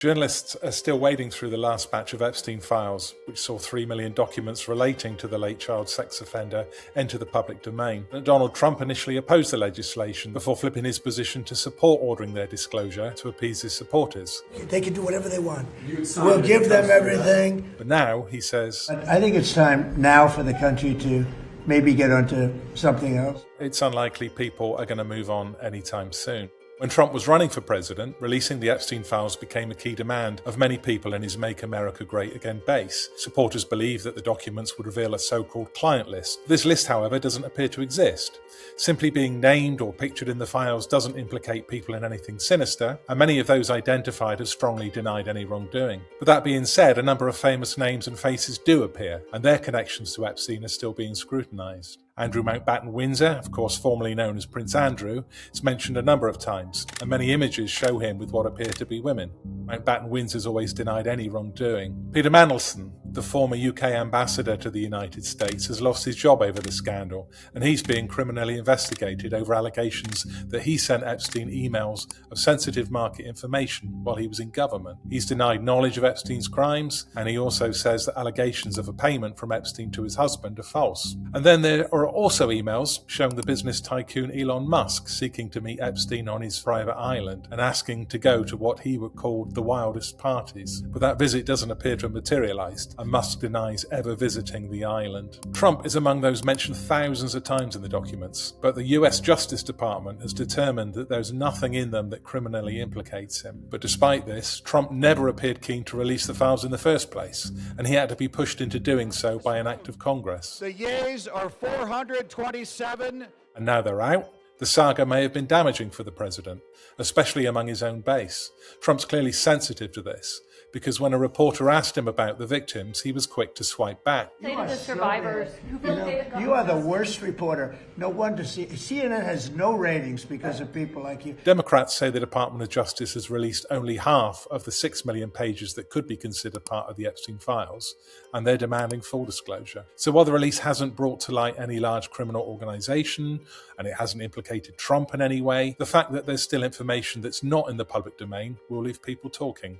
Journalists are still wading through the last batch of Epstein files, which saw 3 million documents relating to the late child sex offender enter the public domain. Donald Trump initially opposed the legislation before flipping his position to support ordering their disclosure to appease his supporters. They can do whatever they want. We'll give them everything. But now, he says, I think it's time now for the country to maybe get onto something else. It's unlikely people are going to move on anytime soon. When Trump was running for president, releasing the Epstein files became a key demand of many people in his Make America Great Again base. Supporters believed that the documents would reveal a so-called client list. This list, however, doesn't appear to exist. Simply being named or pictured in the files doesn't implicate people in anything sinister, and many of those identified have strongly denied any wrongdoing. But that being said, a number of famous names and faces do appear, and their connections to Epstein are still being scrutinised. Andrew Mountbatten Windsor, of course formerly known as Prince Andrew, is mentioned a number of times, and many images show him with what appear to be women. Mountbatten Windsor's always denied any wrongdoing. Peter Mandelson, the former UK ambassador to the United States, has lost his job over the scandal, and he's being criminally investigated over allegations that he sent Epstein emails of sensitive market information while he was in government. He's denied knowledge of Epstein's crimes, and he also says that allegations of a payment from Epstein to his husband are false. And then there are also emails showing the business tycoon Elon Musk seeking to meet Epstein on his private island and asking to go to what he would call the wildest parties. But that visit doesn't appear to have materialised, and Musk denies ever visiting the island. Trump is among those mentioned thousands of times in the documents, but the US Justice Department has determined that there's nothing in them that criminally implicates him. But despite this, Trump never appeared keen to release the files in the first place, and he had to be pushed into doing so by an act of Congress. The yeas are 427. And now they're out. The saga may have been damaging for the president, especially among his own base. Trump's clearly sensitive to this, because when a reporter asked him about the victims, he was quick to swipe back. Say to the survivors. You are the worst reporter. No wonder CNN has no ratings because of people like you. Democrats say the Department of Justice has released only half of the 6 million pages that could be considered part of the Epstein files, and they're demanding full disclosure. So while the release hasn't brought to light any large criminal organization, and it hasn't implicated Trump in any way, the fact that there's still information that's not in the public domain will leave people talking.